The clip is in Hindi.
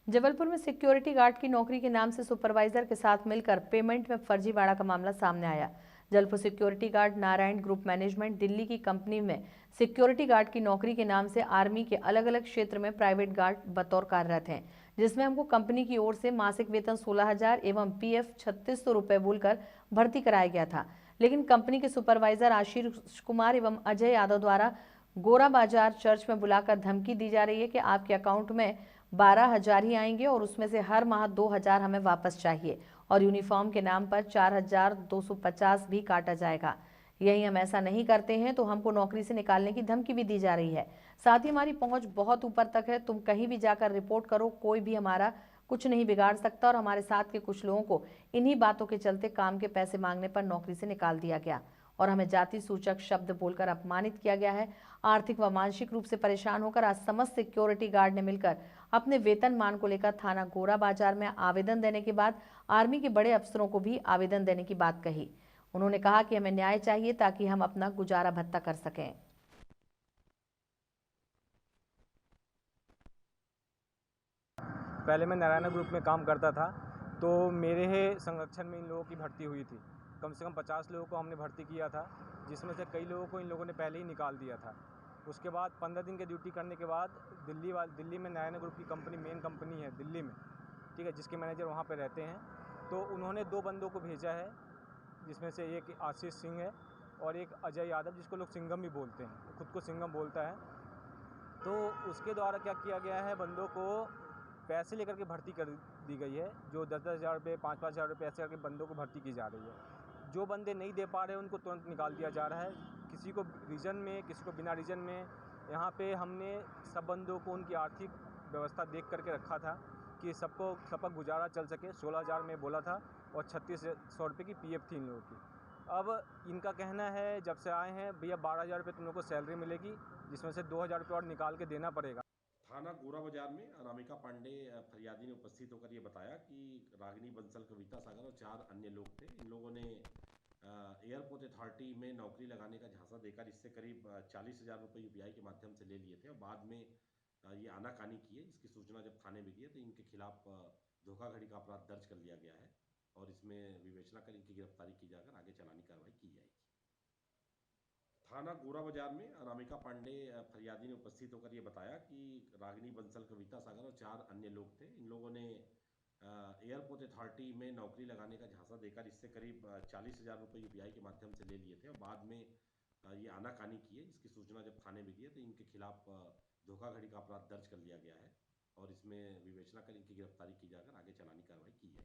जबलपुर में सिक्योरिटी गार्ड की नौकरी के नाम से सुपरवाइजर के साथ मिलकर पेमेंट में फर्जीवाड़ा का मामला सामने आया। Jabalpur security guard Narayan group management Delhi की कंपनी में सिक्योरिटी गार्ड की नौकरी के नाम से आर्मी के अलग अलग क्षेत्र में प्राइवेट गार्ड बतौर कार्यरत हैं, जिसमें हमको कंपनी की ओर से मासिक वेतन 16,000 एवं पीएफ 3600 रुपए बोलकर भर्ती कराया गया था। लेकिन कंपनी के सुपरवाइजर आशीष कुमार एवं अजय यादव द्वारा गोरा बाजार चर्च में बुलाकर धमकी दी जा रही है कि आपके अकाउंट में 12,000 ही आएंगे और उसमें से हर माह 2,000 हमें वापस चाहिए और यूनिफॉर्म के नाम पर 4,250 भी काटा जाएगा। यही हम ऐसा नहीं करते हैं तो हमको नौकरी से निकालने की धमकी भी दी जा रही है। साथ ही हमारी पहुंच बहुत ऊपर तक है, तुम कहीं भी जाकर रिपोर्ट करो, कोई भी हमारा कुछ नहीं बिगाड़ सकता। और हमारे साथ के कुछ लोगों को इन्हीं बातों के चलते काम के पैसे मांगने पर नौकरी से निकाल दिया गया और हमें जाति सूचक शब्द बोलकर अपमानित किया गया है। आर्थिक व मानसिक रूप से परेशान होकर आज समस्त सिक्योरिटी गार्ड ने मिलकर अपने वेतन मान को लेकर थाना गोरा बाजार में आवेदन देने के बाद आर्मी के बड़े अफसरों को भी आवेदन देने की बात कही। उन्होंने कहा कि हमें न्याय चाहिए ताकि हम अपना गुजारा भत्ता कर सकें। पहले मैं नारायण ग्रुप में काम करता था, तो मेरे ही संरक्षण में इन लोगों की भर्ती हुई थी। कम से कम 50 लोगों को हमने भर्ती किया था, जिसमें से कई लोगों को इन लोगों ने पहले ही निकाल दिया था। उसके बाद 15 दिन की ड्यूटी करने के बाद दिल्ली में नारायण ग्रुप की कंपनी मेन कंपनी है दिल्ली में, ठीक है, जिसके मैनेजर वहाँ पर रहते हैं। तो उन्होंने 2 बंदों को भेजा है, जिसमें से एक आशीष सिंह है और एक अजय यादव, जिसको लोग सिंघम भी बोलते हैं, वो खुद को सिंघम बोलता है। तो उसके द्वारा क्या किया गया है, बंदों को पैसे लेकर के भर्ती कर दी गई है, जो 10-10 हज़ार रुपये 5-5 हज़ार रुपये ऐसे करके बंदों को भर्ती की जा रही है। जो बंदे नहीं दे पा रहे उनको तुरंत निकाल दिया जा रहा है, किसी को रीज़न में, किसी को बिना रीज़न में। यहाँ पे हमने सब बंदों को उनकी आर्थिक व्यवस्था देख करके रखा था कि सबका गुजारा चल सके। 16,000 में बोला था और 3600 रुपये की पीएफ थी इन लोगों की। अब इनका कहना है जब से आए हैं, भैया 12,000 रुपये तुम लोग को सैलरी मिलेगी, जिसमें से 2,000 रुपये और निकाल के देना पड़ेगा। थाना गोरा बाजार में अनामिका पांडे फरियादी ने उपस्थित होकर ये बताया कि रागिनी बंसल, कविता सागर और 4 अन्य लोग थे। इन लोगों ने एयरपोर्ट अथॉरिटी में नौकरी लगाने का झांसा देकर इससे करीब 40,000 रुपये यूपीआई के माध्यम से ले लिए थे और बाद में ये आनाकानी किए। इसकी सूचना जब थाने में दी तो इनके खिलाफ धोखाधड़ी का अपराध दर्ज कर लिया गया है और इसमें विवेचना कर इनकी गिरफ्तारी की जाकर आगे चलानी कार्रवाई की जाएगी। थाना गोरा बाजार में अनामिका पांडे फरियादी ने उपस्थित होकर ये बताया कि रागिनी बंसल, कविता सागर और 4 अन्य लोग थे। इन लोगों ने एयरपोर्ट अथॉरिटी में नौकरी लगाने का झांसा देकर इससे करीब 40,000 रुपये यूपीआई के माध्यम से ले लिए थे और बाद में ये आनाकानी किए। इसकी सूचना जब थाने में दी तो इनके खिलाफ धोखाधड़ी का अपराध दर्ज कर लिया गया है और इसमें विवेचना कर इनकी गिरफ्तारी की जाकर आगे चलानी कार्रवाई की जाएगी।